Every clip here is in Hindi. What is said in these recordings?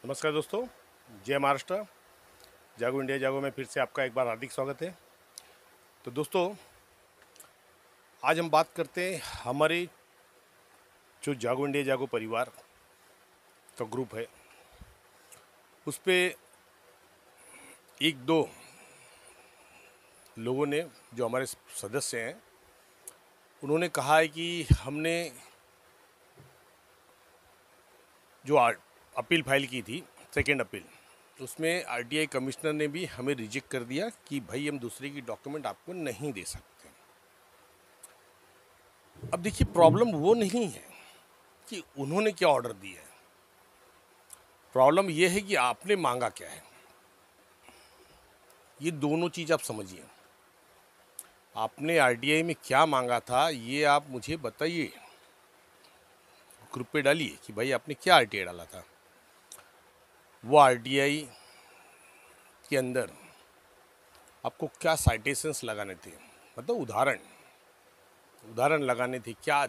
नमस्कार दोस्तों, जय महाराष्ट्र। जागो इंडिया जागो में फिर से आपका एक बार हार्दिक स्वागत है। तो दोस्तों, आज हम बात करते हैं हमारे जो जागो इंडिया जागो परिवार का ग्रुप है, उस पे एक दो लोगों ने, जो हमारे सदस्य हैं, उन्होंने कहा है कि हमने जो अपील फाइल की थी, सेकेंड अपील, उसमें आरटीआई कमिश्नर ने भी हमें रिजेक्ट कर दिया कि भाई हम दूसरे की डॉक्यूमेंट आपको नहीं दे सकते। अब देखिए, प्रॉब्लम वो नहीं है कि उन्होंने क्या ऑर्डर दिया है, प्रॉब्लम ये है कि आपने मांगा क्या है। ये दोनों चीज़ आप समझिए। आपने आरटीआई में क्या मांगा था, ये आप मुझे बताइए, ग्रुप पे डालिए कि भाई आपने क्या आरटीआई डाला था। वो आरटीआई के अंदर आपको क्या साइटेशंस लगाने थे, मतलब उदाहरण लगाने थे, क्या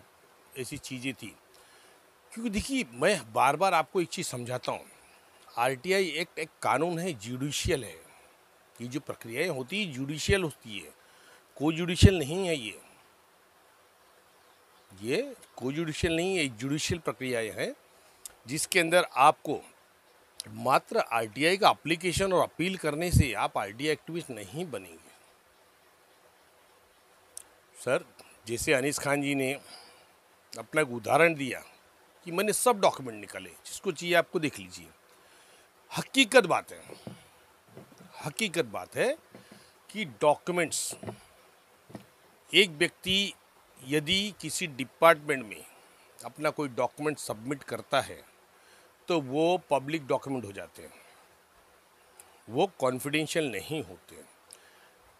ऐसी चीज़ें थी। क्योंकि देखिए, मैं बार बार आपको एक चीज़ समझाता हूँ, आरटीआई एक्ट एक कानून है, जुडिशियल है। ये जो प्रक्रियाएं होती है जुडिशियल होती है, को जुडिशियल नहीं है। ये को जुडिशियल नहीं है, जुडिशियल प्रक्रियाएं हैं, जिसके अंदर आपको मात्र आरटीआई का एप्लीकेशन और अपील करने से आप आरटीआई एक्टिविस्ट नहीं बनेंगे। सर, जैसे अनीस खान जी ने अपना एक उदाहरण दिया कि मैंने सब डॉक्यूमेंट निकाले, जिसको चाहिए आपको देख लीजिए। हकीकत बात है कि डॉक्यूमेंट्स, एक व्यक्ति यदि किसी डिपार्टमेंट में अपना कोई डॉक्यूमेंट सबमिट करता है तो वो पब्लिक डॉक्यूमेंट हो जाते हैं, वो कॉन्फिडेंशियल नहीं होते।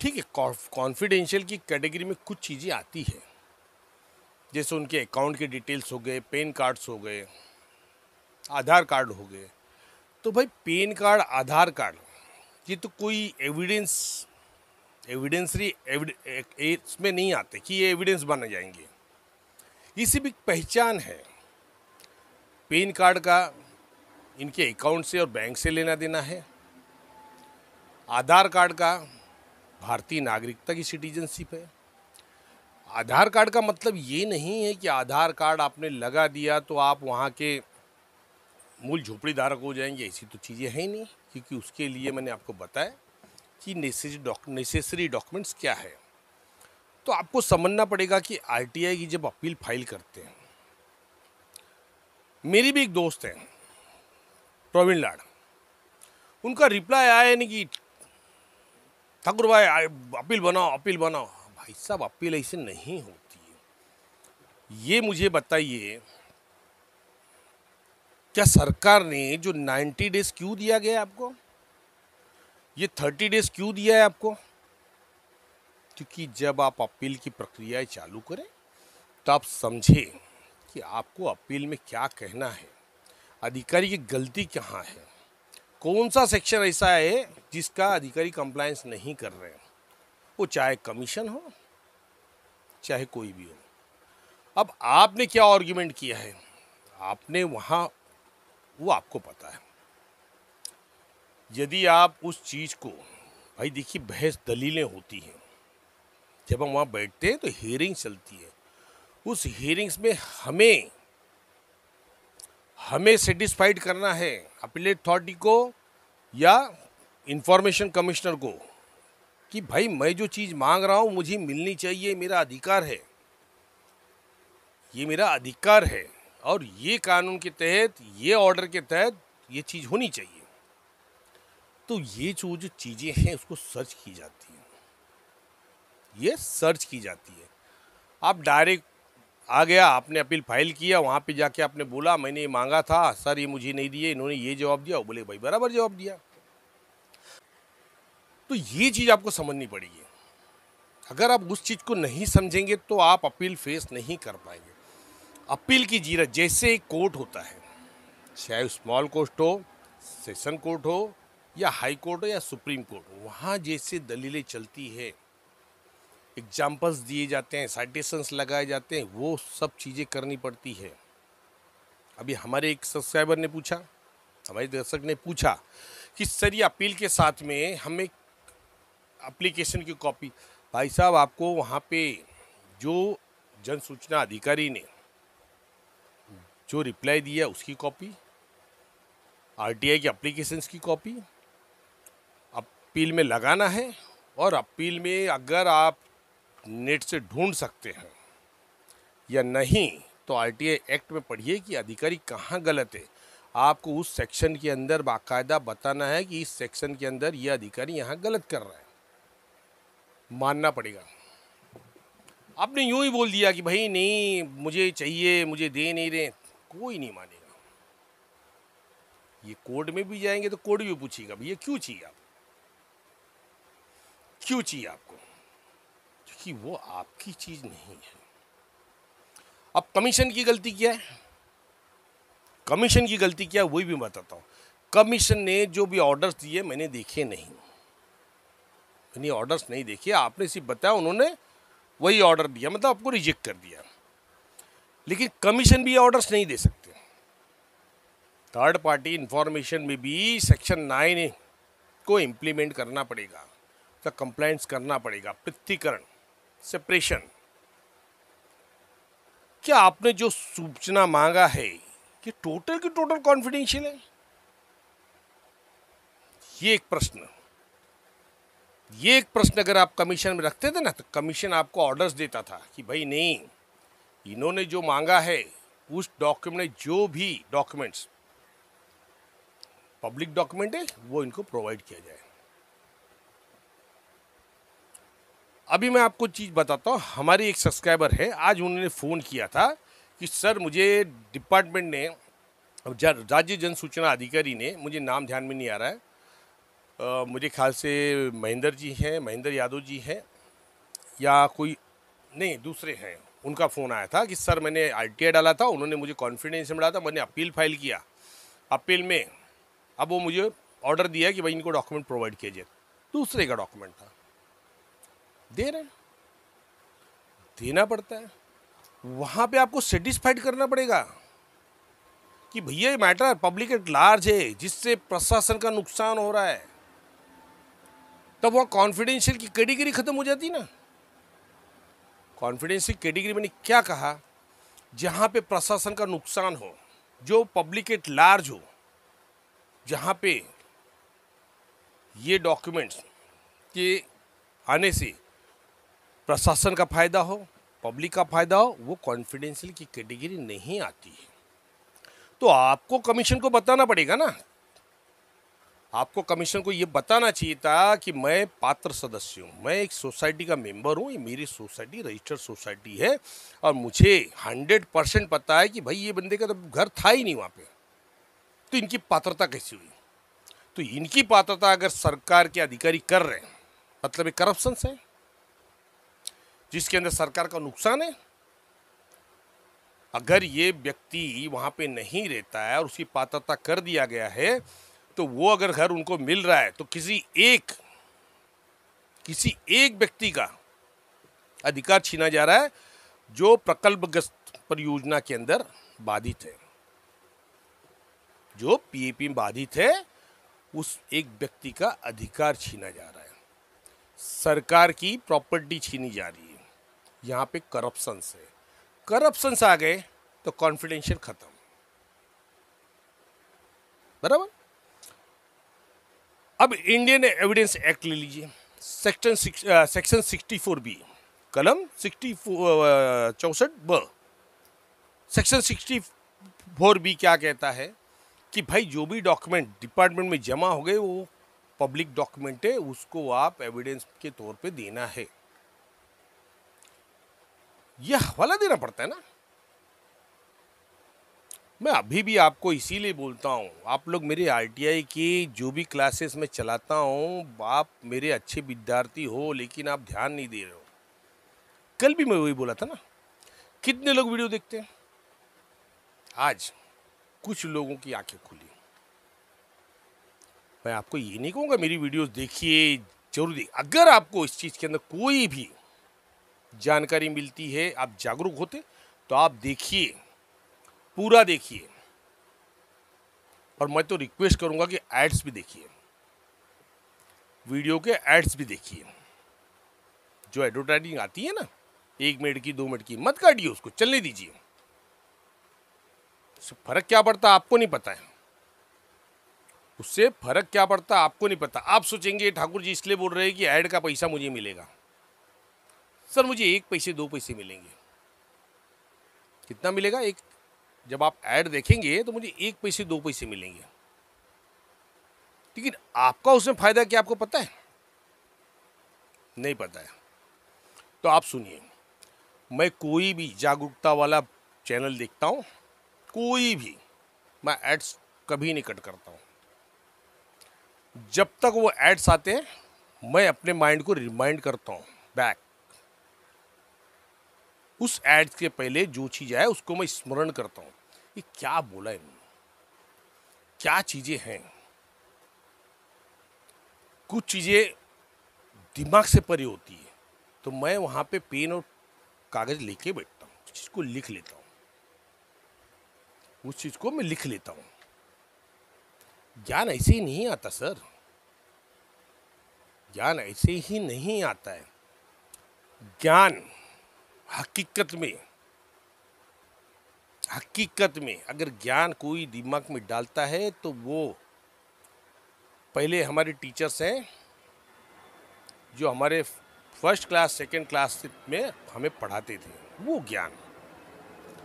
ठीक है, कॉन्फिडेंशियल की कैटेगरी में कुछ चीज़ें आती है, जैसे उनके अकाउंट के डिटेल्स हो गए, पेन कार्ड्स हो गए, आधार कार्ड हो गए। तो भाई पेन कार्ड, आधार कार्ड, ये तो कोई इसमें नहीं आते कि ये एविडेंस बन जाएंगे। इसी भी पहचान है। पेन कार्ड का इनके अकाउंट से और बैंक से लेना देना है। आधार कार्ड का भारतीय नागरिकता की सिटीजनशिप है। आधार कार्ड का मतलब ये नहीं है कि आधार कार्ड आपने लगा दिया तो आप वहाँ के मूल झोपड़ी धारक हो जाएंगे। ऐसी तो चीज़ें हैं ही नहीं, क्योंकि उसके लिए मैंने आपको बताया कि नेसेसरी डॉक्यूमेंट्स क्या है। तो आपको समझना पड़ेगा कि आरटीआई की जब अपील फाइल करते हैं, मेरी भी एक दोस्त है प्रवीण लाड, उनका रिप्लाई आया नहीं कि ठाकुर भाई अपील बनाओ। भाई साहब, अपील ऐसे नहीं होती है। ये मुझे बताइए, क्या सरकार ने जो 90 डेज क्यों दिया गया है आपको, ये 30 डेज क्यों दिया है आपको? क्योंकि जब आप अपील की प्रक्रिया चालू करें तो आप समझें कि आपको अपील में क्या कहना है, अधिकारी की गलती कहाँ है, कौन सा सेक्शन ऐसा है जिसका अधिकारी कंप्लायंस नहीं कर रहे हैं, वो चाहे कमीशन हो चाहे कोई भी हो। अब आपने क्या आर्ग्यूमेंट किया है, आपने वहाँ, वो आपको पता है। यदि आप उस चीज़ को, भाई देखिए, बहस दलीलें होती हैं, जब हम वहाँ बैठते हैं तो हियरिंग चलती है। उस हियरिंग्स में हमें सेटिस्फाइड करना है अपीलेट अथॉरिटी को या इंफॉर्मेशन कमिश्नर को कि भाई मैं जो चीज़ मांग रहा हूँ मुझे मिलनी चाहिए, मेरा अधिकार है, ये मेरा अधिकार है, और ये कानून के तहत, ये ऑर्डर के तहत ये चीज़ होनी चाहिए। तो ये जो चीज़ें हैं उसको सर्च की जाती है, ये सर्च की जाती है। आप डायरेक्ट आ गया, आपने अपील फाइल किया, वहाँ पे जाके आपने बोला मैंने ये मांगा था सर, ये मुझे नहीं दिए, इन्होंने ये जवाब दिया, वो बोले भाई बराबर जवाब दिया। तो ये चीज़ आपको समझनी पड़ेगी। अगर आप उस चीज़ को नहीं समझेंगे तो आप अपील फेस नहीं कर पाएंगे। अपील की जीरा, जैसे एक कोर्ट होता है, चाहे स्मॉल कोर्ट हो, सेशन कोर्ट हो, या हाई कोर्ट हो, या सुप्रीम कोर्ट हो, वहाँ जैसे दलीलें चलती है, एग्जाम्पल्स दिए जाते हैं, साइटेशंस लगाए जाते हैं, वो सब चीज़ें करनी पड़ती है। अभी हमारे एक सब्सक्राइबर ने पूछा, हमारे दर्शक ने पूछा कि सर ये अपील के साथ में हमें एप्लीकेशन की कॉपी, भाई साहब आपको वहाँ पे जो जन सूचना अधिकारी ने जो रिप्लाई दिया उसकी कॉपी, आरटीआई की एप्लीकेशंस की कॉपी अपील में लगाना है। और अपील में अगर आप नेट से ढूंढ सकते हैं या नहीं तो आरटीआई एक्ट में पढ़िए कि अधिकारी कहाँ गलत है। आपको उस सेक्शन के अंदर बाकायदा बताना है कि इस सेक्शन के अंदर यह अधिकारी यहाँ गलत कर रहा है, मानना पड़ेगा। आपने यूं ही बोल दिया कि भाई नहीं मुझे चाहिए, मुझे दे नहीं रहे, कोई नहीं मानेगा। ये कोर्ट में भी जाएंगे तो कोर्ट भी पूछेगा भैया क्यों चाहिए आप, क्यों चाहिए आपको, क्योंकि वो आपकी चीज नहीं है। अब कमीशन की गलती क्या है, कमीशन की गलती क्या है वही भी बताता हूँ। कमीशन ने जो भी ऑर्डर्स दिए मैंने देखे नहीं, मैंने ऑर्डर्स नहीं देखे, आपने सिर्फ बताया उन्होंने वही ऑर्डर दिया, मतलब आपको रिजेक्ट कर दिया। लेकिन कमीशन भी ऑर्डर्स नहीं दे सकते। थर्ड पार्टी इंफॉर्मेशन में भी सेक्शन 9 को इम्प्लीमेंट करना पड़ेगा, तो कंप्लायंस करना पड़ेगा। पृथक्करण, सेपरेशन। क्या आपने जो सूचना मांगा है कि टोटल की टोटल कॉन्फिडेंशियल है, ये एक प्रश्न, ये एक प्रश्न अगर आप कमीशन में रखते थे ना तो कमीशन आपको ऑर्डर्स देता था कि भाई नहीं, इन्होंने जो मांगा है उस डॉक्यूमेंट, जो भी डॉक्यूमेंट्स पब्लिक डॉक्यूमेंट है वो इनको प्रोवाइड किया जाए। अभी मैं आपको चीज़ बताता हूँ। हमारे एक सब्सक्राइबर है, आज उन्होंने फ़ोन किया था कि सर मुझे डिपार्टमेंट ने, राज्य जन सूचना अधिकारी ने, मुझे नाम ध्यान में नहीं आ रहा है, मुझे ख्याल से महेंद्र जी हैं, महेंद्र यादव जी हैं या कोई नहीं दूसरे हैं, उनका फ़ोन आया था कि सर मैंने आरटीआई डाला था, उन्होंने मुझे कॉन्फिडेंस में डाला था, मैंने अपील फाइल किया, अपील में अब वो मुझे ऑर्डर दिया कि भाई इनको डॉक्यूमेंट प्रोवाइड कीजिए। दूसरे का डॉक्यूमेंट था, दे रहे, देना पड़ता है। वहाँ पे आपको सेटिस्फाइड करना पड़ेगा कि भैया ये मैटर पब्लिक एट लार्ज है जिससे प्रशासन का नुकसान हो रहा है, तब वहाँ कॉन्फिडेंशियल की कैटेगरी खत्म हो जाती ना। कॉन्फिडेंशियल कैटेगरी मैंने क्या कहा, जहाँ पे प्रशासन का नुकसान हो, जो पब्लिक एट लार्ज हो, जहाँ पे ये डॉक्यूमेंट्स के आने से प्रशासन का फायदा हो, पब्लिक का फायदा हो, वो कॉन्फिडेंशियल की कैटेगरी नहीं आती है। तो आपको कमीशन को बताना पड़ेगा ना, आपको कमीशन को ये बताना चाहिए था कि मैं पात्र सदस्य हूँ, मैं एक सोसाइटी का मेंबर हूँ, ये मेरी सोसाइटी रजिस्टर्ड सोसाइटी है और मुझे 100% पता है कि भाई ये बंदे का तो घर था ही नहीं वहाँ पे, तो इनकी पात्रता कैसी हुई। तो इनकी पात्रता अगर सरकार के अधिकारी कर रहे हैं मतलब ये करप्शन है, जिसके अंदर सरकार का नुकसान है। अगर ये व्यक्ति वहाँ पे नहीं रहता है और उसकी पात्रता कर दिया गया है तो वो अगर घर उनको मिल रहा है तो किसी एक व्यक्ति का अधिकार छीना जा रहा है जो प्रकल्पग्रस्त परियोजना के अंदर बाधित है, जो पीएपी में बाधित है, उस एक व्यक्ति का अधिकार छीना जा रहा है, सरकार की प्रॉपर्टी छीनी जा रही है। यहाँ पे करप्शन से, करप्शन से आ गए तो कॉन्फिडेंशियल खत्म, बराबर। अब इंडियन एविडेंस एक्ट ले लीजिए, सेक्शन 64B, कलम 64 सेक्शन 64B क्या कहता है कि भाई जो भी डॉक्यूमेंट डिपार्टमेंट में जमा हो गए वो पब्लिक डॉक्यूमेंट है, उसको आप एविडेंस के तौर पे देना है। यह हवाला देना पड़ता है ना। मैं अभी भी आपको इसीलिए बोलता हूँ, आप लोग मेरे आरटीआई की जो भी क्लासेस में चलाता हूँ, आप मेरे अच्छे विद्यार्थी हो लेकिन आप ध्यान नहीं दे रहे हो। कल भी मैं वही बोला था ना, कितने लोग वीडियो देखते हैं, आज कुछ लोगों की आंखें खुली। मैं आपको ये नहीं कहूँगा मेरी वीडियोस देखिए, जरूर देखिए। अगर आपको इस चीज़ के अंदर कोई भी जानकारी मिलती है, आप जागरूक होते तो आप देखिए, पूरा देखिए, और मैं तो रिक्वेस्ट करूंगा कि एड्स भी देखिए, वीडियो के एड्स भी देखिए। जो एडवर्टाइजिंग आती है ना 1 मिनट की 2 मिनट की, मत काटिए, उसको चलने दीजिए। उससे फर्क क्या पड़ता आपको नहीं पता है, उससे फर्क क्या पड़ता आपको नहीं पता। आप सोचेंगे ठाकुर जी इसलिए बोल रहे हैं कि ऐड का पैसा मुझे मिलेगा। सर मुझे 1 पैसे 2 पैसे मिलेंगे। कितना मिलेगा? एक, जब आप ऐड देखेंगे तो मुझे 1 पैसे 2 पैसे मिलेंगे, लेकिन आपका उसमें फायदा क्या आपको पता है? नहीं पता है। तो आप सुनिए, मैं कोई भी जागरूकता वाला चैनल देखता हूँ, कोई भी, मैं एड्स कभी नहीं कट करता हूँ। जब तक वो एड्स आते हैं मैं अपने माइंड को रिमाइंड करता हूँ बैक। उस एड्स के पहले जो चीज़ है उसको मैं स्मरण करता हूँ, ये क्या बोला इन्होंने, क्या चीज़ें हैं। कुछ चीज़ें दिमाग से परे होती है, तो मैं वहाँ पे पेन और कागज़ लेके बैठता हूँ, उस चीज़ को लिख लेता हूँ, उस चीज़ को मैं लिख लेता हूँ। ज्ञान ऐसे ही नहीं आता सर, ज्ञान ऐसे ही नहीं आता है। ज्ञान हकीकत में अगर ज्ञान कोई दिमाग में डालता है तो वो पहले हमारे टीचर्स हैं जो हमारे फर्स्ट क्लास सेकंड क्लास में हमें पढ़ाते थे, वो ज्ञान।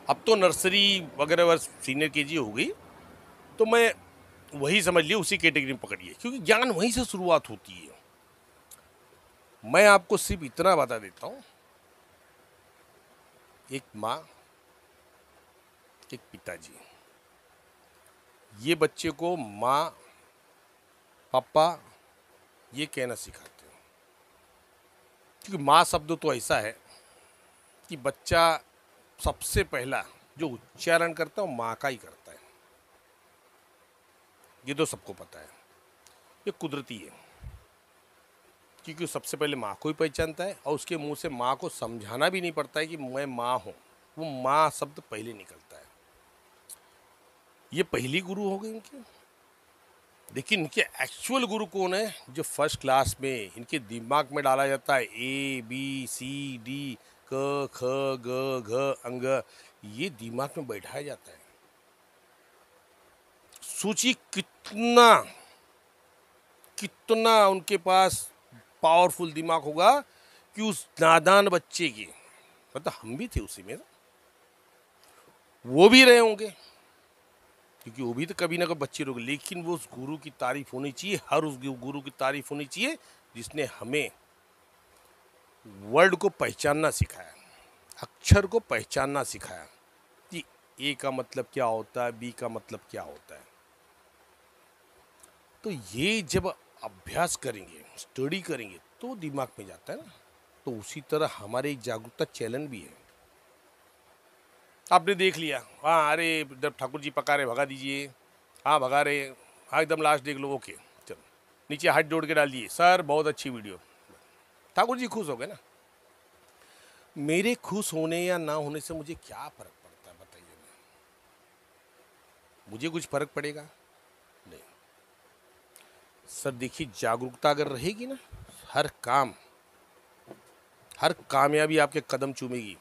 अब तो नर्सरी वगैरह सीनियर केजी हो गई, तो मैं वही समझ लिया, उसी कैटेगरी में पकड़िए, क्योंकि ज्ञान वहीं से शुरुआत होती है। मैं आपको सिर्फ इतना बता देता हूँ, एक माँ एक पिताजी ये बच्चे को माँ पापा ये कहना सिखाते हैं, क्योंकि माँ शब्द तो ऐसा है कि बच्चा सबसे पहला जो उच्चारण करता है वो माँ का ही करता है, ये तो सबको पता है, ये कुदरती है, क्योंकि सबसे पहले माँ को ही पहचानता है और उसके मुंह से माँ को समझाना भी नहीं पड़ता है कि मैं माँ हूँ, वो माँ शब्द पहले निकलता है। ये पहली गुरु हो गई इनकी। लेकिन इनके एक्चुअल गुरु कौन है? जो फर्स्ट क्लास में इनके दिमाग में डाला जाता है, ABCD क ख ग घ अंग, ये दिमाग में बैठाया जाता है। सोचिए कितना कितना उनके पास पावरफुल दिमाग होगा कि उस नादान बच्चे की, मतलब हम भी थे उसी में, वो भी रहे होंगे, क्योंकि वो भी तो कभी ना कभी बच्चे लोग, लेकिन वो उस गुरु की तारीफ होनी चाहिए, हर उस गुरु की तारीफ होनी चाहिए जिसने हमें वर्ड को पहचानना सिखाया, अक्षर को पहचानना सिखाया कि ए का मतलब क्या होता है, बी का मतलब क्या होता है। तो ये जब अभ्यास करेंगे, स्टडी करेंगे तो दिमाग में जाता है ना। तो उसी तरह हमारे एक जागरूकता चैनल भी है। आपने देख लिया, हाँ अरे जब ठाकुर जी पका रहे भगा दीजिए, हाँ भगा रहे, हाँ एकदम लास्ट देख लो, ओके चलो, नीचे हाथ जोड़ के डाल दिए, सर बहुत अच्छी वीडियो, ठाकुर जी खुश हो गए ना। मेरे खुश होने या ना होने से मुझे क्या फर्क पड़ता है बताइए? मुझे कुछ फर्क पड़ेगा नहीं सर। देखिए जागरूकता अगर रहेगी ना, हर कामयाबी आपके कदम चूमेगी।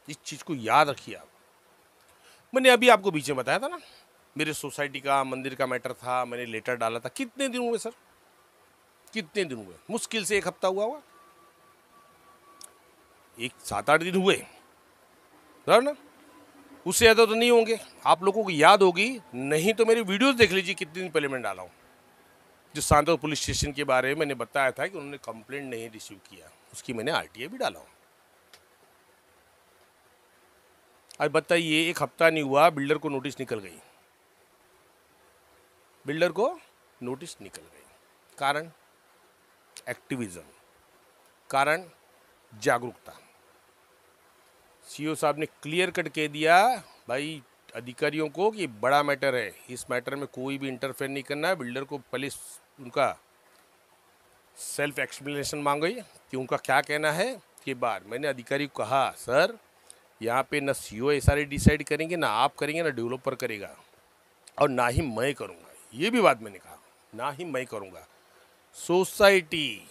इस चीज़ को याद रखिए आप। मैंने अभी आपको बीच में बताया था ना, मेरे सोसाइटी का मंदिर का मैटर था, मैंने लेटर डाला था। कितने दिन हुए सर? कितने दिन हुए? मुश्किल से 1 हफ्ता हुआ होगा, 7-8 दिन हुए ना, उससे ज़्यादा तो नहीं होंगे। आप लोगों को याद होगी, नहीं तो मेरी वीडियोस देख लीजिए कितने दिन पहले मैंने डाला हूँ। जो सांदर पुलिस स्टेशन के बारे में मैंने बताया था कि उन्होंने कंप्लेंट नहीं रिसीव किया, उसकी मैंने RTA भी डाला हूँ। आज बताइए, 1 हफ्ता नहीं हुआ, बिल्डर को नोटिस निकल गई, बिल्डर को नोटिस निकल गई। कारण एक्टिविज्म, कारण जागरूकता। CO साहब ने क्लियर कट कह दिया भाई अधिकारियों को कि बड़ा मैटर है, इस मैटर में कोई भी इंटरफेयर नहीं करना है। बिल्डर को पहले उनका सेल्फ एक्सप्लेनेशन मांगी कि उनका क्या कहना है। के बाद मैंने अधिकारी को कहा, सर यहाँ पे ना CO SRA डिसाइड करेंगे, ना आप करेंगे, ना डेवलपर करेगा, और ना ही मैं करूँगा, ये भी बात मैंने कहा, ना ही मैं करूँगा। सोसाइटी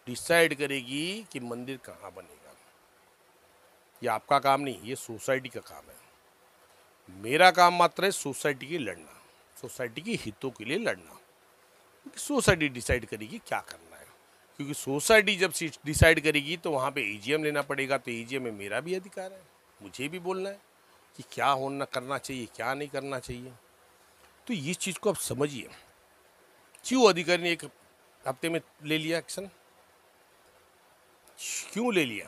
डिसाइड करेगी कि मंदिर कहाँ बनेगा। ये आपका काम नहीं, ये सोसाइटी का काम है। मेरा काम मात्र है सोसाइटी के लड़ना, सोसाइटी के हितों के लिए लड़ना। सोसाइटी डिसाइड करेगी क्या करना है, क्योंकि सोसाइटी जब डिसाइड करेगी तो वहाँ पे ईजीएम लेना पड़ेगा। तो ईजीएम में मेरा भी अधिकार है, मुझे भी बोलना है कि क्या होना करना चाहिए, क्या नहीं करना चाहिए। तो इस चीज़ को आप समझिए। क्यों अधिकारी ने 1 हफ्ते में ले लिया एक्शन, क्यों ले लिया?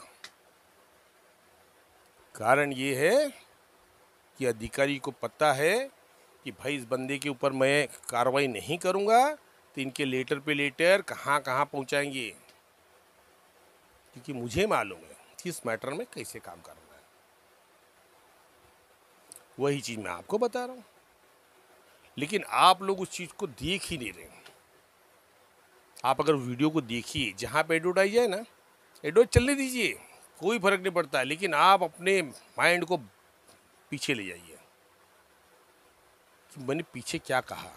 कारण ये है कि अधिकारी को पता है कि भाई इस बंदे के ऊपर मैं कार्रवाई नहीं करूंगा तो इनके लेटर पे लेटर कहाँ कहाँ पहुंचाएंगे, क्योंकि मुझे मालूम है कि इस मैटर में कैसे काम करना है। वही चीज़ मैं आपको बता रहा हूँ, लेकिन आप लोग उस चीज़ को देख ही नहीं रहे। आप अगर वीडियो को देखिए, जहाँ पे एडवर्टाइज है ना, एडवर्टाइज चलने दीजिए, कोई फर्क नहीं पड़ता है, लेकिन आप अपने माइंड को पीछे ले जाइए कि मैंने पीछे क्या कहा।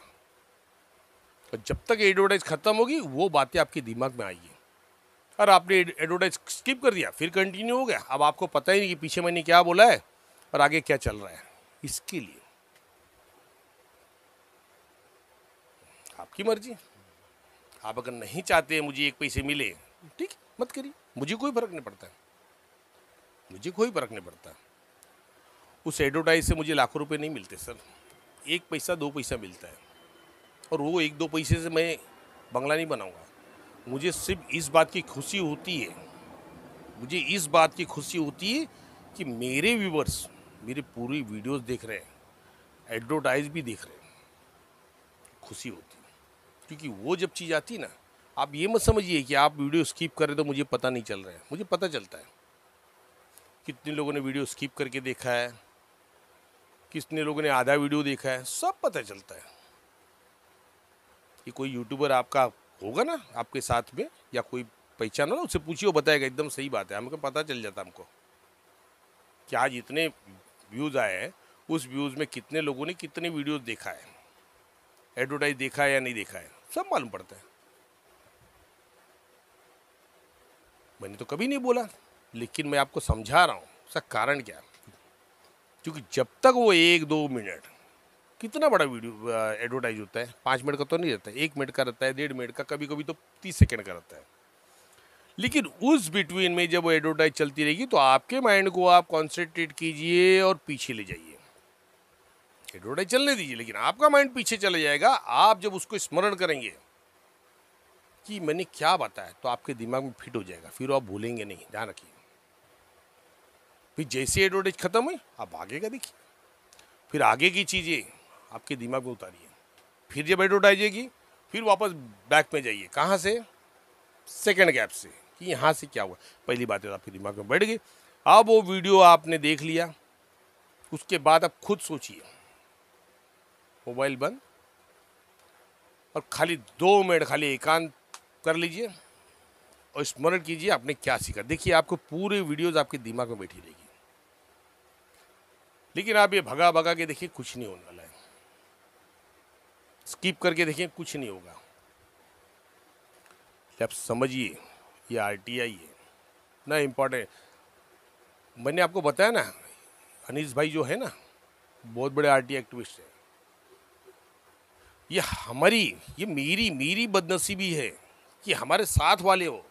और जब तक एडवर्टाइज खत्म होगी वो बातें आपके दिमाग में आएगी। और आपने एडवर्टाइज स्किप कर दिया, फिर कंटिन्यू हो गया, अब आपको पता ही नहीं कि पीछे मैंने क्या बोला है और आगे क्या चल रहा है। इसके लिए आपकी मर्जी। आप अगर नहीं चाहते मुझे 1 पैसे मिले, ठीक, मत करिए, मुझे कोई फर्क नहीं पड़ता है, मुझे कोई फर्क नहीं पड़ता। उस एडवर्टाइज से मुझे लाखों रुपए नहीं मिलते सर, 1 पैसा 2 पैसा मिलता है, और वो 1-2 पैसे से मैं बंगला नहीं बनाऊंगा। मुझे सिर्फ इस बात की खुशी होती है, मुझे इस बात की खुशी होती है कि मेरे व्यूवर्स मेरी पूरी वीडियोस देख रहे हैं, एडवर्टाइज भी देख रहे हैं, खुशी होती है। क्योंकि वो जब चीज़ आती है ना, आप ये मत समझिए कि आप वीडियो स्किप कर रहे तो मुझे पता नहीं चल रहा है, मुझे पता चलता है। कितने लोगों ने वीडियो स्किप करके देखा है, कितने लोगों ने आधा वीडियो देखा है, सब पता चलता है। कि कोई यूट्यूबर आपका होगा ना आपके साथ में, या कोई पहचान हो, उससे पूछिए, वो बताएगा एकदम सही बात है। हमको पता चल जाता हमको कि आज इतने व्यूज़ आए हैं, उस व्यूज़ में कितने लोगों ने कितने वीडियोस देखा है, एडवर्टाइज देखा है या नहीं देखा है, सब मालूम पड़ता है। मैंने तो कभी नहीं बोला, लेकिन मैं आपको समझा रहा हूँ उसका कारण क्या है। क्योंकि जब तक वो 1-2 मिनट, कितना बड़ा वीडियो एडवर्टाइज होता है, 5 मिनट का तो नहीं रहता है, 1 मिनट का रहता है, 1.5 मिनट का, कभी कभी तो 30 सेकंड का रहता है। लेकिन उस बिटवीन में जब वो एडवर्टाइज चलती रहेगी तो आपके माइंड को आप कॉन्सेंट्रेट कीजिए और पीछे ले जाइए। एडवर्टाइज चलने दीजिए, लेकिन आपका माइंड पीछे चला जाएगा। आप जब उसको स्मरण करेंगे कि मैंने क्या बताया, तो आपके दिमाग में फिट हो जाएगा, फिर आप भूलेंगे नहीं, ध्यान रखिए। फिर जैसे एडवर्टाइज खत्म हुई, आप आगे का देखिए, फिर आगे की चीज़ें आपके दिमाग में उतारिए। फिर जब एडवर्टाइज आएगी, फिर वापस बैक में जाइए। कहाँ से? सेकंड गैप से, कि यहाँ से क्या हुआ। पहली बात है आपके दिमाग में बैठ गई। अब वो वीडियो आपने देख लिया, उसके बाद आप खुद सोचिए, मोबाइल बंद और खाली 2 मिनट खाली एकांत कर लीजिए और स्मरण कीजिए आपने क्या सीखा। देखिए आपको पूरी वीडियोस आपके दिमाग में बैठी रहेगी। लेकिन आप ये भगा भगा के देखिए, कुछ नहीं होने वाला है। स्किप करके देखिए, कुछ नहीं होगा। आप समझिए, ये आरटीआई है ना, इम्पोर्टेंट। मैंने आपको बताया ना, अनीस भाई जो है ना, बहुत बड़े आरटीआई एक्टिविस्ट है। ये मेरी बदनसीबी है कि हमारे साथ वाले हो।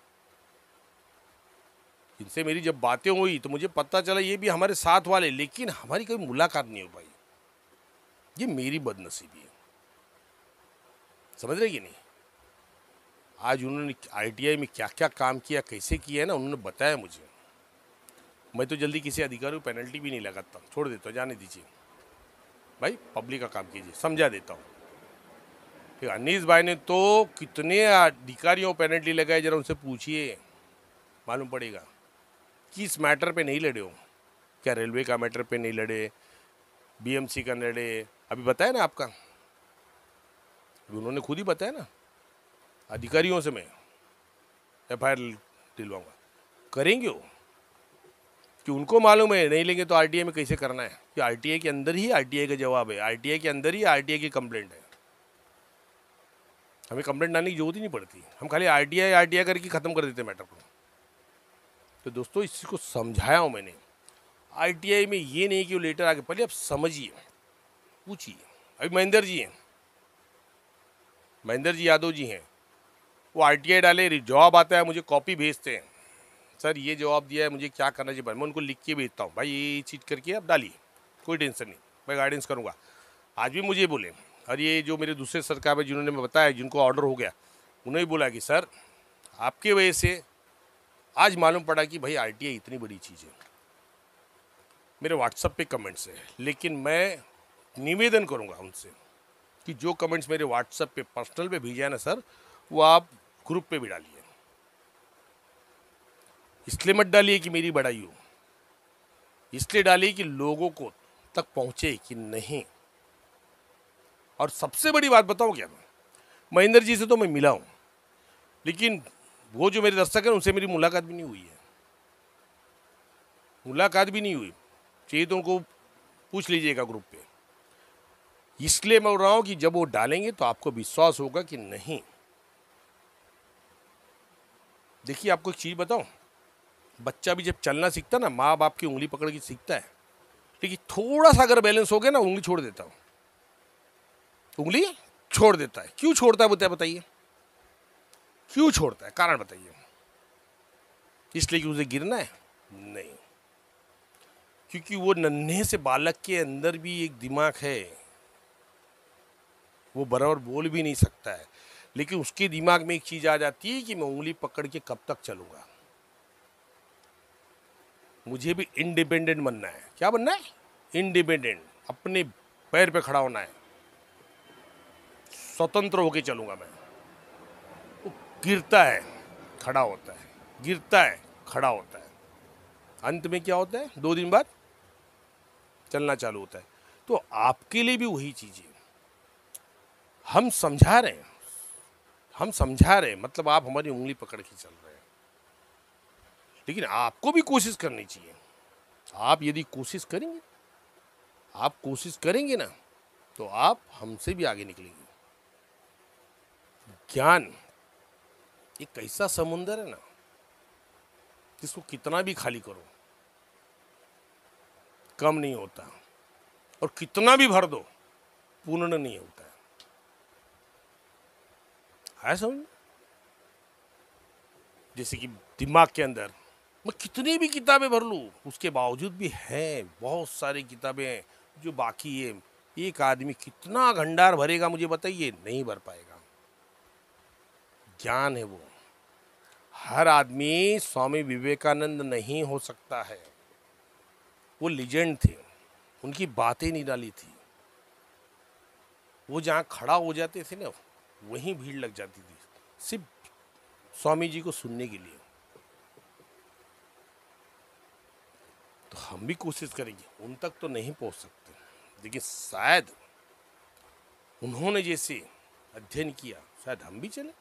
इनसे मेरी जब बातें हुई तो मुझे पता चला ये भी हमारे साथ वाले, लेकिन हमारी कभी मुलाकात नहीं हो पाई। ये मेरी बदनसीबी है, समझ रहे कि नहीं। आज उन्होंने आरटीआई में क्या क्या काम किया, कैसे किया है ना, उन्होंने बताया मुझे। मैं तो जल्दी किसी अधिकारी को पेनल्टी भी नहीं लगाता, छोड़ देता हूँ, जाने दीजिए भाई, पब्लिक का काम कीजिए, समझा देता हूँ। फिर अनीस भाई ने तो कितने अधिकारियों को पेनल्टी लगाई, जरा उनसे पूछिए, मालूम पड़ेगा। किस मैटर पे नहीं लड़े हो, क्या रेलवे का मैटर पे नहीं लड़े, बीएमसी का लड़े, अभी बताया ना आपका, अभी उन्होंने खुद ही बताया ना, अधिकारियों से मैं एफआईआर दिलवाऊंगा। करेंगे वो, कि उनको मालूम है नहीं लेंगे तो आरटीआई में कैसे करना है, कि आरटीआई के अंदर ही आरटीआई का जवाब है, आरटीआई के अंदर ही आरटीआई की कंप्लेंट है। हमें कंप्लेंट डालने की जरूरत ही नहीं पड़ती, हम खाली आरटीआई आरटीआई करके ख़त्म कर देते मैटर को। तो दोस्तों इस चीज़ को समझाया हूँ मैंने। आरटीआई में ये नहीं कि वो लेटर आके, पहले आप समझिए, पूछिए। अभी महेंद्र जी हैं, महेंद्र जी यादव जी हैं, वो आरटीआई डाले, जवाब आता है, मुझे कॉपी भेजते हैं, सर ये जवाब दिया है, मुझे क्या करना चाहिए। मैं उनको लिख के भेजता हूँ, भाई ये चीज़ करके आप डालिए, कोई टेंशन नहीं, मैं गाइडेंस करूँगा। आज भी मुझे बोले, और ये जो मेरे दूसरे सरकार में जिन्होंने मैं बताया, जिनको ऑर्डर हो गया, उन्होंने बोला कि सर आपके वजह से आज मालूम पड़ा कि भाई आरटीआई इतनी बड़ी चीज़ है। मेरे व्हाट्सएप पे कमेंट्स है, लेकिन मैं निवेदन करूँगा उनसे कि जो कमेंट्स मेरे व्हाट्सएप पे पर्सनल पे भेजा है ना सर, वो आप ग्रुप पे भी डालिए। इसलिए मत डालिए कि मेरी बड़ाई हो, इसलिए डालिए कि लोगों को तक पहुँचे कि नहीं। और सबसे बड़ी बात बताऊँ क्या, महेंद्र जी से तो मैं मिला हूँ, लेकिन वो जो मेरे दर्शक हैं उनसे मेरी मुलाकात भी नहीं हुई है, मुलाकात भी नहीं हुई। चाहिए तो उनको पूछ लीजिएगा ग्रुप पे। इसलिए मैं बोल रहा हूँ कि जब वो डालेंगे तो आपको विश्वास होगा कि नहीं। देखिए आपको एक चीज़ बताऊँ, बच्चा भी जब चलना सीखता ना, माँ बाप की उंगली पकड़ के सीखता है, लेकिन थोड़ा सा अगर बैलेंस हो गया ना, उंगली छोड़ देता हूँ, उंगली छोड़ देता है। क्यों छोड़ता है बताइए, क्यों छोड़ता है, कारण बताइए। इसलिए कि उसे गिरना है? नहीं, क्योंकि वो नन्हे से बालक के अंदर भी एक दिमाग है, वो बराबर बोल भी नहीं सकता है, लेकिन उसके दिमाग में एक चीज़ आ जाती है कि मैं उंगली पकड़ के कब तक चलूँगा। मुझे भी इंडिपेंडेंट बनना है। क्या बनना है? इंडिपेंडेंट, अपने पैर पे खड़ा होना है, स्वतंत्र होके चलूँगा मैं। वो गिरता है, खड़ा होता है, गिरता है, खड़ा होता है, अंत में क्या होता है? 2 दिन बाद चलना चालू होता है। तो आपके लिए भी वही चीज़ है। हम समझा रहे हैं, हम समझा रहे हैं, मतलब आप हमारी उंगली पकड़ के चल रहे हैं, लेकिन आपको भी कोशिश करनी चाहिए। आप यदि कोशिश करेंगे, आप कोशिश करेंगे ना, तो आप हमसे भी आगे निकलेंगे। ज्ञान एक ऐसा समुंदर है ना, जिसको कितना भी खाली करो कम नहीं होता, और कितना भी भर दो पूर्ण नहीं होता है समझ। जैसे कि दिमाग के अंदर मैं कितनी भी किताबें भर लूँ, उसके बावजूद भी हैं बहुत सारी किताबें जो बाकी है। एक आदमी कितना भंडार भरेगा मुझे बताइए, नहीं भर पाएगा। ज्ञान है वो। हर आदमी स्वामी विवेकानंद नहीं हो सकता है, वो लीजेंड थे, उनकी बातें नहीं डाली थी। वो जहाँ खड़ा हो जाते थे ना, वहीं भीड़ लग जाती थी, सिर्फ स्वामी जी को सुनने के लिए। तो हम भी कोशिश करेंगे, उन तक तो नहीं पहुंच सकते, लेकिन शायद उन्होंने जैसे अध्ययन किया, शायद हम भी चले।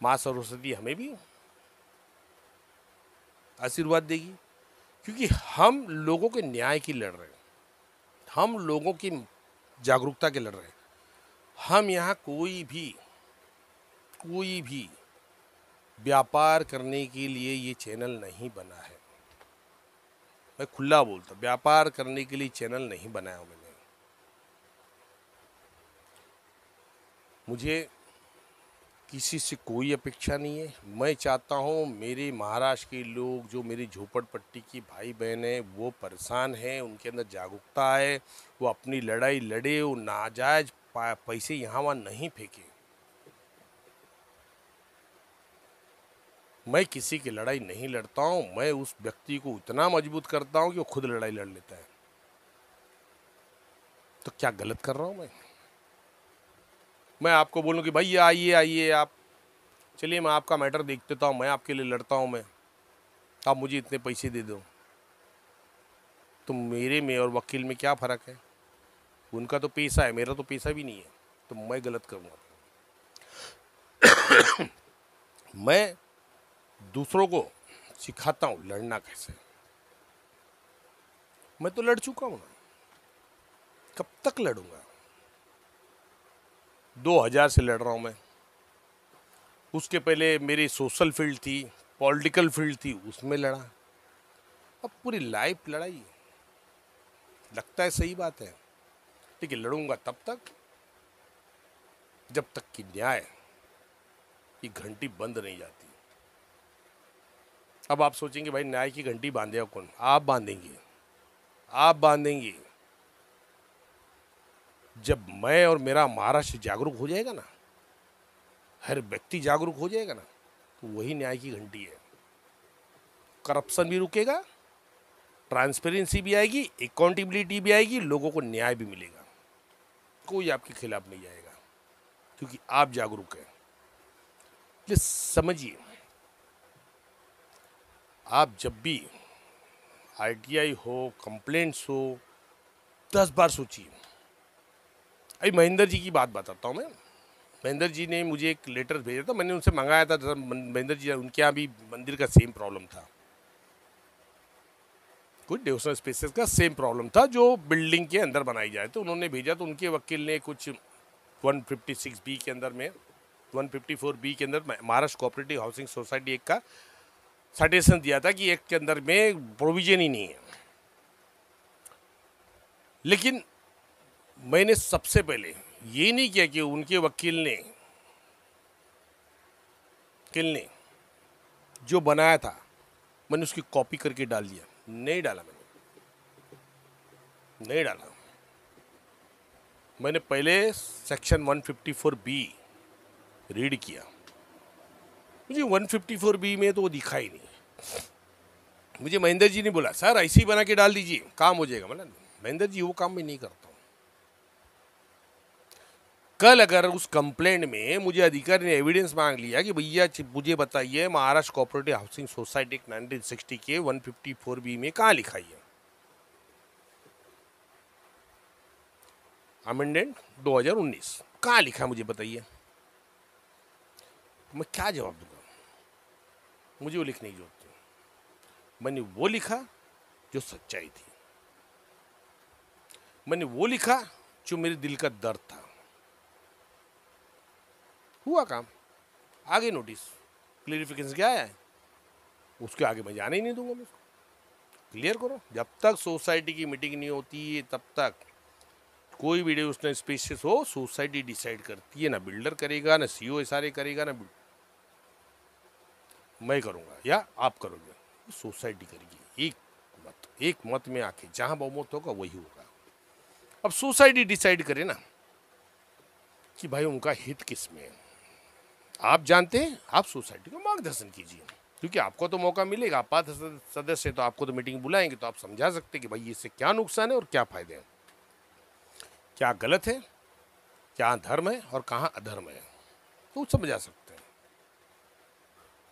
माँ सरस्वती हमें भी आशीर्वाद देगी, क्योंकि हम लोगों के न्याय की लड़ रहे हैं, हम लोगों की जागरूकता के लड़ रहे हैं। हम यहाँ कोई भी व्यापार करने के लिए ये चैनल नहीं बना है। मैं खुला बोलता हूँ, व्यापार करने के लिए चैनल नहीं बनाया मैंने। मुझे किसी से कोई अपेक्षा नहीं है। मैं चाहता हूँ मेरे महाराष्ट्र के लोग, जो मेरी झोपड़पट्टी की भाई बहन हैं, वो परेशान हैं, उनके अंदर जागरूकता है, वो अपनी लड़ाई लड़े, वो नाजायज पैसे यहाँ वहाँ नहीं फेंके। मैं किसी की लड़ाई नहीं लड़ता हूँ, मैं उस व्यक्ति को इतना मजबूत करता हूँ कि वो खुद लड़ाई लड़ लेता है। तो क्या गलत कर रहा हूँ मैं आपको बोलूँ कि भैया आइए आइए, आप चलिए मैं आपका मैटर देख देता हूँ, मैं आपके लिए लड़ता हूँ, मैं आप मुझे इतने पैसे दे दो। तो मेरे में और वकील में क्या फ़र्क है? उनका तो पैसा है, मेरा तो पैसा भी नहीं है, तो मैं गलत करूँगा। मैं दूसरों को सिखाता हूँ लड़ना कैसे। मैं तो लड़ चुका हूं ना, कब तक लड़ूंगा? 2000 से लड़ रहा हूं मैं। उसके पहले मेरी सोशल फील्ड थी, पॉलिटिकल फील्ड थी, उसमें लड़ा। अब पूरी लाइफ लड़ाई। लगता है सही बात है, लेकिन लड़ूंगा तब तक जब तक कि न्याय की घंटी बंद नहीं जाती। अब आप सोचेंगे भाई न्याय की घंटी बांधेगा कौन? आप बांधेंगे, आप बांधेंगे। जब मैं और मेरा महाराष्ट्र जागरूक हो जाएगा ना, हर व्यक्ति जागरूक हो जाएगा ना, तो वही न्याय की घंटी है। करप्शन भी रुकेगा, ट्रांसपेरेंसी भी आएगी, अकाउंटेबिलिटी भी आएगी, लोगों को न्याय भी मिलेगा। कोई आपके खिलाफ नहीं जाएगा, क्योंकि आप जागरूक हैं। ये समझिए, आप जब भी आरटीआई हो, कंप्लेंट्स हो, 10 बार सोचिए। अभी महेंद्र जी की बात बताता हूँ मैं। महेंद्र जी ने मुझे एक लेटर भेजा था, मैंने उनसे मंगाया था। महेंद्र जी, उनके यहाँ भी मंदिर का सेम प्रॉब्लम था, कुछ डिवोशनल स्पेसेस का सेम प्रॉब्लम था जो बिल्डिंग के अंदर बनाई जाए। तो उन्होंने भेजा, तो उनके वकील ने कुछ 156B के अंदर में, 154B के अंदर Maharashtra cooperative housing society act का साइटेशन दिया था कि एक्ट के अंदर में प्रोविजन ही नहीं है। लेकिन मैंने सबसे पहले ये नहीं किया कि उनके वकील ने जो बनाया था मैंने उसकी कॉपी करके डाल दिया। नहीं डाला, मैंने नहीं डाला। मैंने पहले सेक्शन 154B रीड किया। मुझे 154B में तो वो दिखा ही नहीं। मुझे महेंद्र जी ने बोला सर ऐसे ही बना के डाल दीजिए, काम हो जाएगा। मतलब महेंद्र जी वो काम मैं नहीं करता हूँ। कल अगर उस कंप्लेंट में मुझे अधिकारी ने एविडेंस मांग लिया कि भैया मुझे बताइए महाराष्ट्र कोऑपरेटिव हाउसिंग सोसाइटी 1960 के 154B में कहाँ लिखा है अमेंडेंट 2019, कहाँ लिखा है मुझे बताइए, मैं क्या जवाब दूंगा? मुझे वो लिखने की जरूरत है। मैंने वो लिखा जो सच्चाई थी, मैंने वो लिखा जो मेरे दिल का दर्द था। हुआ काम, आगे नोटिस क्लियरिफिकेशन क्या है, उसके आगे मैं जाने ही नहीं दूंगा। मैं क्लियर करो। जब तक सोसाइटी की मीटिंग नहीं होती है तब तक कोई भी उसने स्पेसिस हो, सोसाइटी डिसाइड करती है। ना बिल्डर करेगा, ना सीओ एसआरए करेगा, ना मैं करूंगा या आप करोगे, सोसाइटी करेगी। एक मत में आके जहां बहुमत होगा वही होगा। अब सोसाइटी डिसाइड करे ना कि भाई उनका हित किस में है। आप जानते हैं, आप सोसाइटी को मार्गदर्शन कीजिए, क्योंकि आपको तो मौका मिलेगा, आप पात्र सदस्य तो आपको तो मीटिंग बुलाएंगे, तो आप समझा सकते हैं कि भाई इससे क्या नुकसान है और क्या फायदे हैं, क्या गलत है, क्या धर्म है और कहाँ अधर्म है, तो समझा सकते हैं।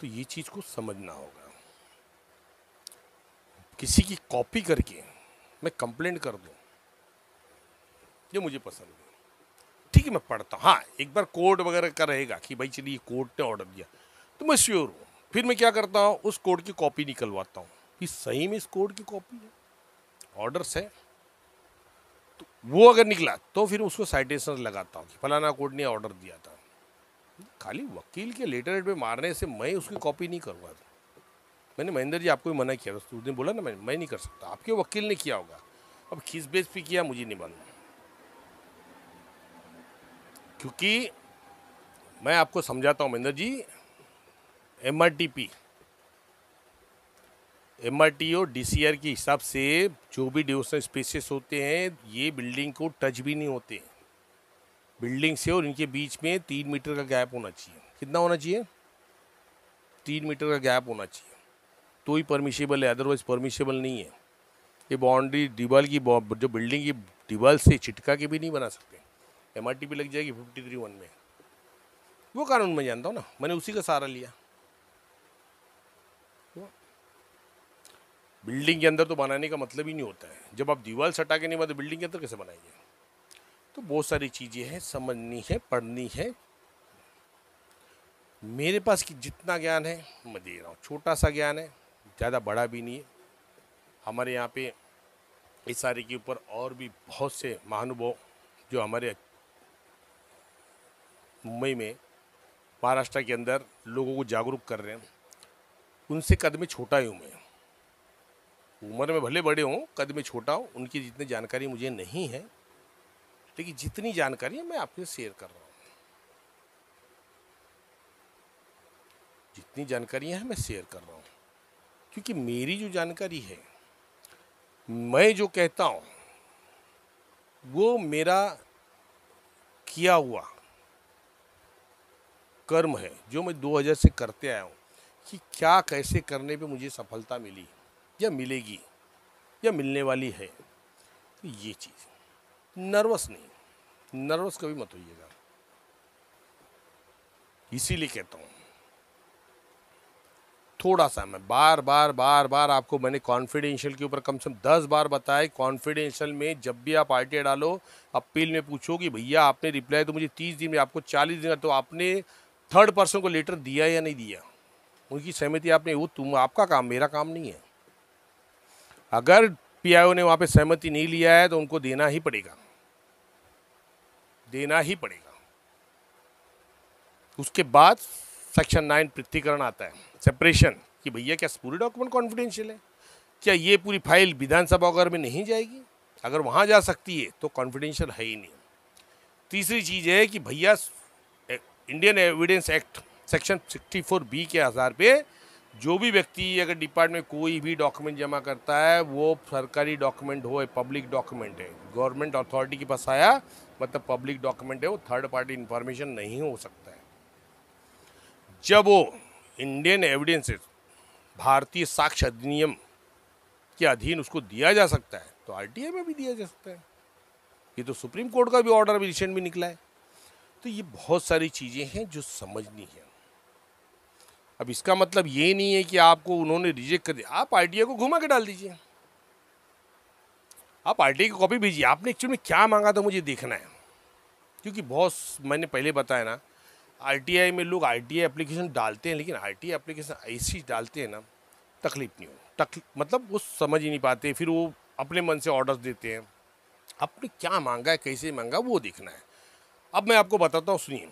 तो ये चीज को समझना होगा। किसी की कॉपी करके मैं कंप्लेंट कर दूं, ये मुझे पसंद नहीं। ठीक है, मैं पढ़ता हूँ, हाँ एक बार कोर्ट वगैरह का रहेगा कि भाई चलिए कोर्ट ने ऑर्डर दिया तो मैं श्योर हूँ। फिर मैं क्या करता हूँ, उस कोर्ट की कॉपी निकलवाता हूँ कि सही में इस कोर्ट की कॉपी है, ऑर्डर्स है। तो वो अगर निकला तो फिर उसको साइटेशन लगाता हूँ कि फलाना कोर्ट ने ऑर्डर दिया था। खाली वकील के लेटर हेड पे मारने से मैं उसकी कॉपी नहीं करूँगा। मैंने महेंद्र जी आपको भी मना किया, उस दिन बोला ना मैं नहीं कर सकता, आपके वकील ने किया होगा। अब किस बेस पे किया मुझे नहीं मालूम, क्योंकि मैं आपको समझाता हूँ महेंद्र जी, एमआरटी और डीसीआर के हिसाब से जो भी डिवोशनल स्पेसेस होते हैं ये बिल्डिंग को टच भी नहीं होते। बिल्डिंग से और इनके बीच में 3 मीटर का गैप होना चाहिए। कितना होना चाहिए? 3 मीटर का गैप होना चाहिए, तो ही परमिशेबल है, अदरवाइज परमिशेबल नहीं है। ये बाउंड्री दीवार की जो बिल्डिंग की दीवार से चिटका के भी नहीं बना सकते। एमआरटी भी लग जाएगी 53(1) में। वो कानून मैं जानता हूँ ना, मैंने उसी का सहारा लिया। बिल्डिंग के अंदर तो बनाने का मतलब ही नहीं होता है, जब आप दीवार सटा के नहीं बनाते बिल्डिंग के अंदर कैसे बनाएंगे? तो बहुत सारी चीज़ें हैं, समझनी है, पढ़नी है। मेरे पास की जितना ज्ञान है मैं दे रहा हूँ, छोटा सा ज्ञान है, ज़्यादा बड़ा भी नहीं है। हमारे यहाँ पे इस सारे के ऊपर और भी बहुत से महानुभाव जो हमारे मुंबई में, महाराष्ट्र के अंदर लोगों को जागरूक कर रहे हैं, उनसे कद में छोटा ही हूँ मैं। उम्र में भले बड़े हों, कद में छोटा हूँ, उनकी जितनी जानकारी मुझे नहीं है, लेकिन जितनी जानकारी है मैं आपके शेयर कर रहा हूँ। जितनी जानकारियाँ हैं मैं शेयर कर रहा हूँ, क्योंकि मेरी जो जानकारी है, मैं जो कहता हूँ, वो मेरा किया हुआ कर्म है, जो मैं 2000 से करते आया हूँ कि क्या कैसे करने पे मुझे सफलता मिली या मिलेगी या मिलने वाली है। तो ये चीज़, नर्वस नहीं, नर्वस कभी मत होइएगा। इसीलिए कहता हूँ, थोड़ा सा मैं बार बार आपको मैंने कॉन्फिडेंशियल के ऊपर कम से कम 10 बार बताया। कॉन्फिडेंशियल में जब भी आप आरटीआई डालो, अपील में पूछो कि भैया आपने रिप्लाई तो मुझे 30 दिन में, आपको 40 दिन, तो आपने थर्ड पर्सन को लेटर दिया या नहीं दिया, उनकी सहमति आपने, वो तुम आपका काम, मेरा काम नहीं है। अगर पीआईओ ने वहाँ पे सहमति नहीं लिया है तो उनको देना ही पड़ेगा, देना ही पड़ेगा। उसके बाद सेक्शन 9 पृथक्करण आता है, सेपरेशन, कि भैया क्या पूरे डॉक्यूमेंट कॉन्फिडेंशियल है, क्या ये पूरी फाइल विधानसभा वगैरह में नहीं जाएगी? अगर वहाँ जा सकती है तो कॉन्फिडेंशियल है ही नहीं। तीसरी चीज़ है कि भैया Indian evidence act section 64B के आधार पे जो भी व्यक्ति अगर डिपार्टमेंट कोई भी डॉक्यूमेंट जमा करता है, वो सरकारी डॉक्यूमेंट हो, पब्लिक डॉक्यूमेंट है, गवर्नमेंट अथॉरिटी के पास आया मतलब पब्लिक डॉक्यूमेंट है, वो थर्ड पार्टी इंफॉर्मेशन नहीं हो सकता है। जब वो इंडियन एविडेंस, भारतीय साक्ष्य अधिनियम के अधीन उसको दिया जा सकता है, तो आरटीआई में भी दिया जा सकता है। ये तो सुप्रीम कोर्ट का भी ऑर्डर भी रिसेंट में निकला है। तो ये बहुत सारी चीज़ें हैं जो समझनी है। अब इसका मतलब ये नहीं है कि आपको उन्होंने रिजेक्ट कर दिया, आप आरटीआई को घुमा के डाल दीजिए, आप आरटीआई की कॉपी भेजिए। आपने एक्चुअली में क्या मांगा था मुझे देखना है, क्योंकि बहुत, मैंने पहले बताया ना, आरटीआई में लोग आरटीआई एप्लीकेशन डालते हैं, लेकिन आरटीआई एप्लीकेशन ऐसी डालते हैं ना, तकलीफ नहीं हो, मतलब वो समझ ही नहीं पाते, फिर वो अपने मन से ऑर्डर्स देते हैं। आपने क्या मांगा है, कैसे मांगा, वो देखना है। अब मैं आपको बताता हूँ, सुनिए।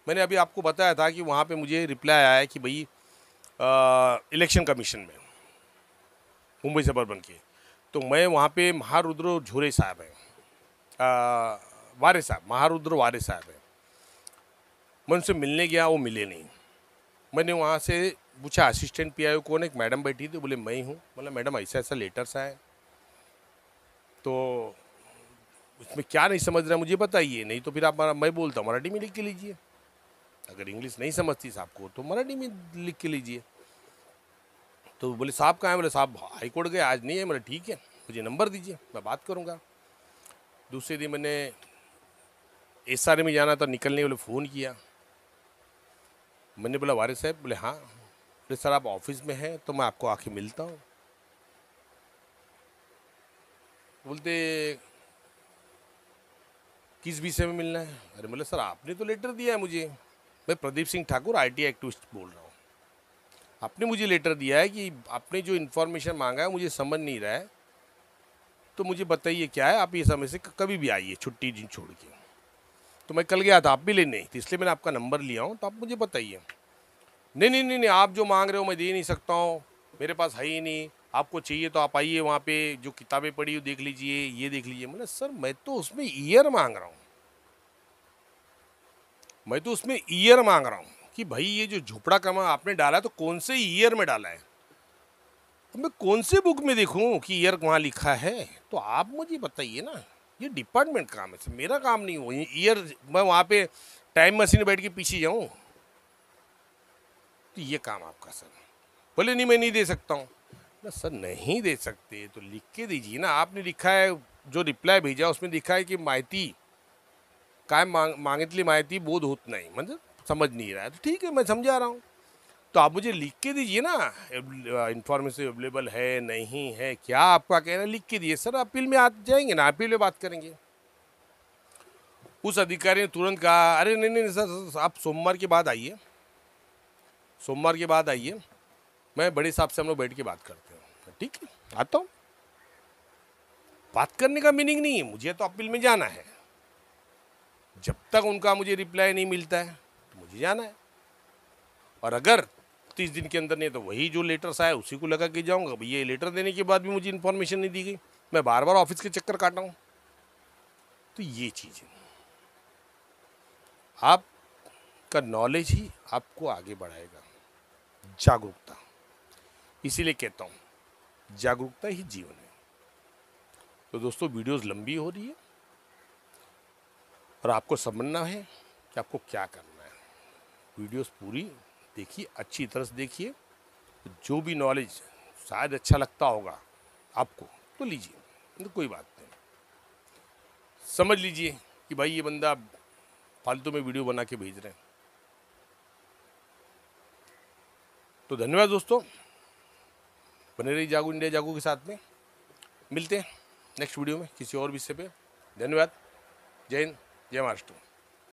मैंने अभी आपको बताया था कि वहाँ पे मुझे रिप्लाई आया है कि भाई इलेक्शन कमीशन में मुंबई सबर्बन के, तो मैं वहाँ पे महारुद्र झोरे साहब हैं, वारे साहब, महारुद्र वारे साहब हैं, मैं उनसे मिलने गया, वो मिले नहीं। मैंने वहाँ से पूछा असिस्टेंट पीआईओ कौन है, एक मैडम बैठी थी, बोले मैं हूँ। बोला मैडम ऐसा ऐसा लेटर्स आए, तो इसमें क्या नहीं समझ रहा मुझे बताइए, नहीं तो फिर आप, मैं बोलता हूँ मराठी में लिख के लीजिए, अगर इंग्लिश नहीं समझती साहब को तो मराठी में लिख के लीजिए। तो बोले साहब कहाँ है? बोले साहब हाई कोर्ट गए, आज नहीं है। बोले ठीक है, मुझे नंबर दीजिए, मैं बात करूँगा। दूसरे दिन मैंने एसआरए में जाना था, निकलने वाले फ़ोन किया, मैंने बोला वारिस साहब? बोले हाँ। बोले सर आप ऑफिस में हैं तो मैं आपको आके मिलता हूँ। बोलते किस विषय में मिलना है? अरे बोले सर आपने तो लेटर दिया है मुझे, मैं प्रदीप सिंह ठाकुर आईटी एक्टिविस्ट बोल रहा हूँ, आपने मुझे लेटर दिया है कि आपने जो इन्फॉर्मेशन मांगा है मुझे समझ नहीं रहा है, तो मुझे बताइए क्या है। आप ये समय से कभी भी आइए छुट्टी दिन छोड़ के। तो मैं कल गया था, आप भी लेने, तो इसलिए मैंने आपका नंबर लिया हूँ, तो आप मुझे बताइए। नहीं नहीं नहीं नहीं, आप जो मांग रहे हो मैं दे नहीं सकता हूँ, मेरे पास है ही नहीं, आपको चाहिए तो आप आइए, वहाँ पे जो किताबें पड़ी हो देख लीजिए, ये देख लीजिए। मैंने सर मैं तो उसमें ईयर मांग रहा हूँ, मैं तो उसमें ईयर मांग रहा हूँ कि भाई ये जो झोपड़ा कमा आपने डाला है तो कौन से ईयर में डाला है, तो मैं कौन से बुक में देखूँ कि ईयर वहाँ लिखा है? तो आप मुझे बताइए ना, ये डिपार्टमेंट काम है, मेरा काम नहीं हो ईयर, मैं वहाँ पे टाइम मशीन में बैठ के पीछे जाऊँ, तो ये काम आपका सर। बोले नहीं मैं नहीं दे सकता हूँ। ना सर नहीं दे सकते तो लिख के दीजिए ना, आपने लिखा है, जो रिप्लाई भेजा उसमें लिखा है कि माहिती काय मागितली माहिती बोध होत नाही, मतलब समझ नहीं रहा है, तो ठीक है मैं समझा रहा हूँ, तो आप मुझे लिख के दीजिए ना, इन्फॉर्मेशन अवेलेबल है नहीं है, क्या आपका कहना है, लिख के दिए। सर अपील में आ जाएंगे ना, अपील में बात करेंगे। उस अधिकारी ने तुरंत कहा अरे नहीं नहीं सर आप सोमवार के बाद आइए, सोमवार के बाद आइए, मैं बड़े साहब से हम लोग बैठ के बात करते हैं। ठीक है आता हूँ। बात करने का मीनिंग नहीं है, मुझे तो अपील में जाना है। जब तक उनका मुझे रिप्लाई नहीं मिलता है तो मुझे जाना है, और अगर 30 दिन के अंदर नहीं तो वही जो लेटर्स आए उसी को लगा के जाऊंगा। भैया ये लेटर देने के बाद भी मुझे इन्फॉर्मेशन नहीं दी गई, मैं बार बार ऑफिस के चक्कर काटा हूँ। तो ये चीज़ है, आपका नॉलेज ही आपको आगे बढ़ाएगा, जागरूकता। इसीलिए कहता हूँ जागरूकता ही जीवन है। तो दोस्तों वीडियोस लंबी हो रही है और आपको समझना है कि आपको क्या करना है। वीडियोस पूरी देखिए, अच्छी तरह से देखिए, जो भी नॉलेज शायद अच्छा लगता होगा आपको तो लीजिए, तो कोई बात नहीं। समझ लीजिए कि भाई ये बंदा फालतू में वीडियो बना के भेज रहे हैं। तो धन्यवाद दोस्तों, बने रहिए जागो इंडिया जागो के साथ में। मिलते हैं नेक्स्ट वीडियो में किसी और विषय पे। धन्यवाद। जय हिंद, जय महाराष्ट्र।